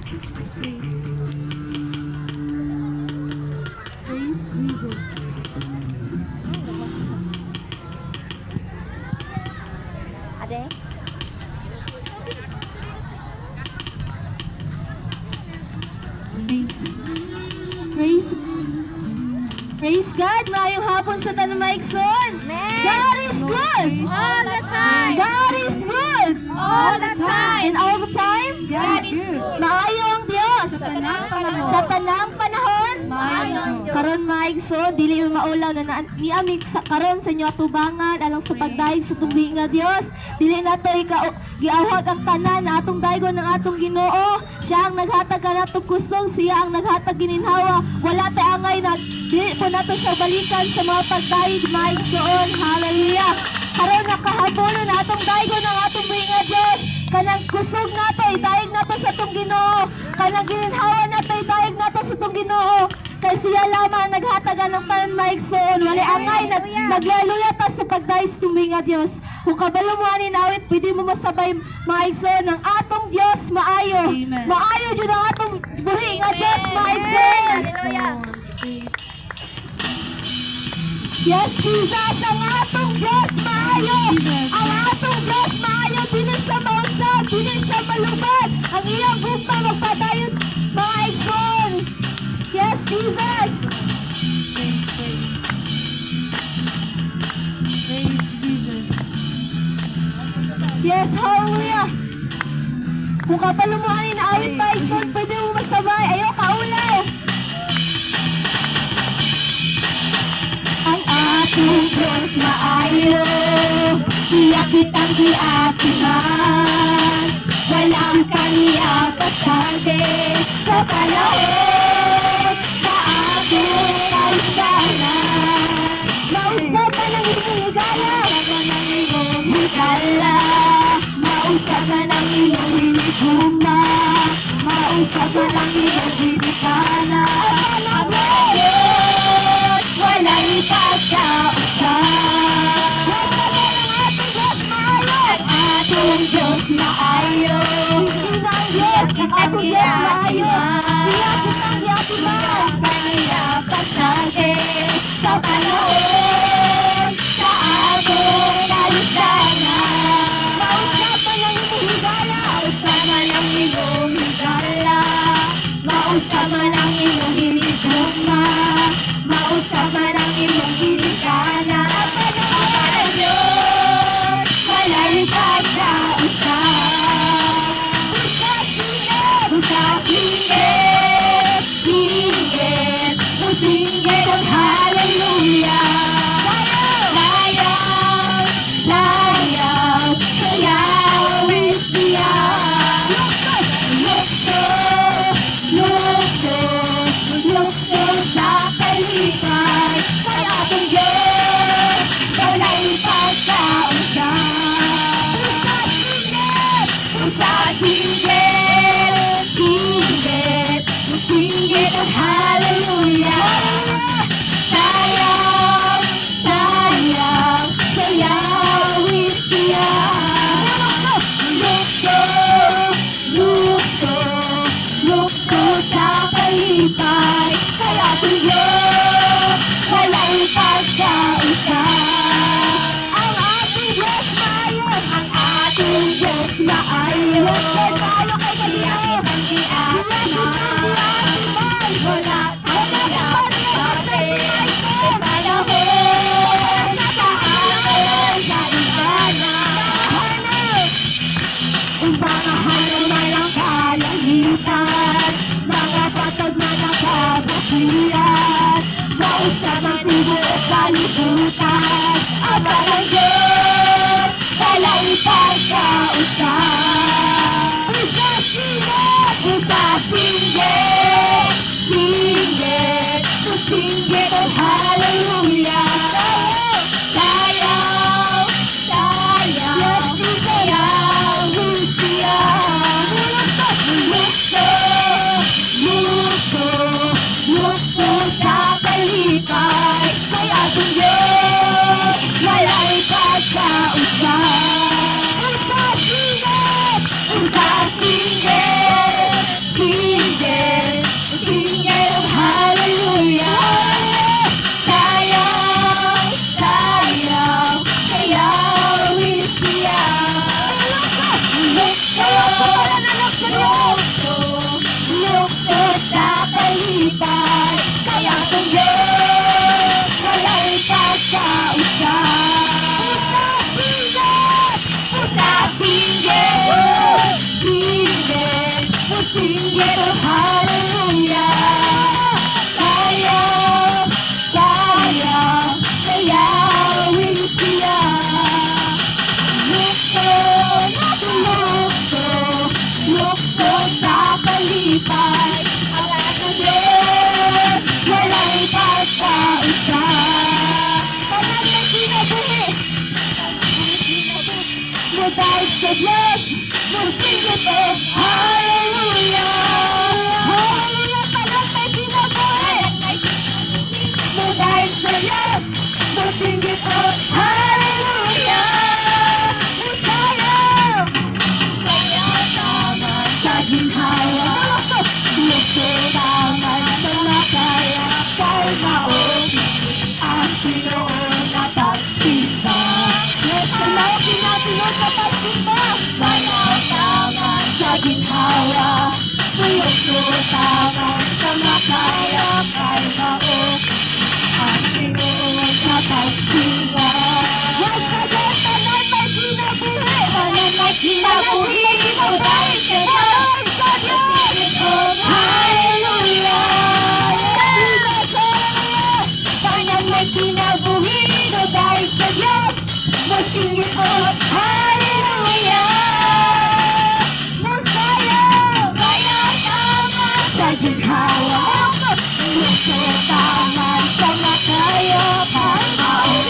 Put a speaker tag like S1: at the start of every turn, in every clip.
S1: Ade?
S2: Praise God! Maayong hapon sa Tanamaigsoon! God is good!
S1: All the time!
S2: God is good!
S1: All the time!
S2: And all the time?
S1: God is good!
S2: Maayo ang Diyos!
S1: Sa tanang panahon.
S2: Sa tanang panahon?
S1: Maayo ang Diyos.
S2: Karon maigsoon, dili mo maulaw na niamig sa karon sa inyo atubangan alang sa pagdayeg sa tubig nga Dios. Dili nato giawhag ang tanan na atong daygon ng atong Ginoo. Siya ang naghatag kanatong kusog, siya ang naghatag gininhawa. Wala tay angay na dili po nato siya balikan sa mga pagdayeg maigsoon. Hallelujah. Karon nakahabono na atong daygon ng atong buhi nga Dios. Kanang kusog nato, idayeg nato sa atong Ginoo. Kanang gininhawa nato, idayeg nato sa atong Ginoo. Kay siya lamang naghatagan ng panmaigsoon. Wala angay naglaluya ta sa pagdayeg sa tumbi nga Dios. Kung kabalo mo ani nawit, pwede mo masabay maigsoon ng atong Dios maayo. Maayo jud ang atong buhi nga Dios maigsoon. Yes, Jesus, ang atong Diyos maayo. Ang atong Diyos maayo, dili siya mausap, dili siya malubad. Ang iyang gugma magpadayon mga igsoon. Yes, Jesus. Yes, hallelujah. Kung kapalumuhanin na awit pa igsoon, pwede mo masabay. Ayaw, kaulay. Ang ating Diyos maayo, siya kitang giatiman. Walang kaniya pasante sa panahon sa ating kaliskanan. Mausap ka ng iyong higala, mausap ka ng iyong hiniguma, mausap ka ng iyong hinikana. Ang Diyos, walang ipagkausap. Ang atong Diyos maayo, Diyos kitang giatiman. Walang kaniya pasante sa panahon sa atong kaliskanan. Mausapan ng iyong higala, mausapan ng iyong higala, mausapan ng iyong hiniguma, mausapan ng iyong hinikana. Ang Diyos, walang pagkausap. Singgit, singgit, singgit ang hallelujah. Layaw, layaw, sayaw, siya. Lukso, lukso, lukso sa kalipay. Kay atong Diyos, walang pagkausap. Sa singgit, singgit, singgit ang hallelujah. Sayaw, sayaw, sayaw, siya. Lukso, lukso, lukso sa kalipay. Kay atong Diyos, walang pagkausap. Ang ating Diyos maayo, ang ating Diyos maayo. Siya kitang giatiman. Wala kang pagkape sa panahon sa ating kaliskanan. Ang mga halaman ng kalangitan, mga patag na nakabasihan, mausap ang tibuok kalibutan. Ang parang Diyos, walang ipagkausap. Sa singgit, singgit, singgit ang hallelujah. Sayaw, sayaw, sayaw, siya. Lukso, lukso, lukso sa kalipay. Kay atong Diyos, walang ipagkausap. sa Diyos.
S1: Lukso sa kalipay, kaya kung Diyos wala'y pagkausap. Pusa singgit, singgit, singgit, oh hallelujah. Sayaw, sayaw, sayawin siya. Lukso, lukso, lukso sa kalipay, ang ating Diyos wala'y pagkausap.
S2: Tanan na kinabuhi. Mudahil sa Diyos, musinggit o hallelujah. Hallelujah, tanan na kinabuhi.
S1: Dahil sa Diyos, musinggit o hallelujah.
S2: Musayaw.
S1: Sayaw naman sa ginhawa,
S2: Lukso taman sa makaya, kay maong
S1: ang Pinoon na pagsimba.
S2: Salaw kinatulog sa pagsimba.
S1: Sayaw naman sa ginhawa,
S2: Lukso taman sa makaya, kay maong
S1: ang Pinoon na pagsimba.
S2: Huwag ka dyan, tanan may kinabuhi.
S1: Tanan may kinabuhi mo dahil sa Diyos, musinggit o hallelujah. Tanan may kinabuhi mo dahil sa Diyos, musinggit o hallelujah.
S2: Musayaw.
S1: Sayaw naman sa ginhawa,
S2: Lukso taman sa makaya, kay maong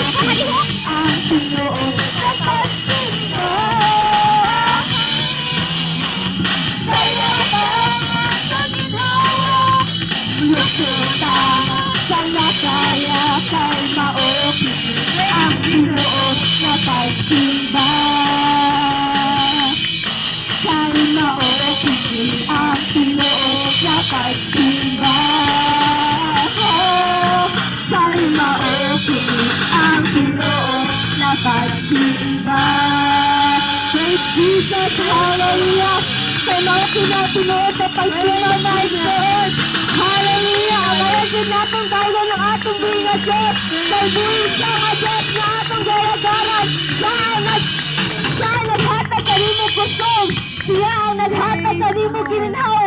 S2: ang Pinoon na pagsimba.
S1: sayaw naman sa ginhawa,
S2: Lukso taman sa makaya, kay maong ang Pinoon na pagsimba. Kay maong ang Pinoon na pagsimba. Kay maong ang Pinoon na pagsimba. Praise Jesus, hallelujah! Sa mga pinatunood sa pagsimba na Lord, hallelujah! Amaragin natin tayo ng atong binga Diyos. Kay buhay siya nga Diyos na atong garagaran. Siya ang naghatag kanimo kusog. Siya ang naghatag kanimo gininhaw.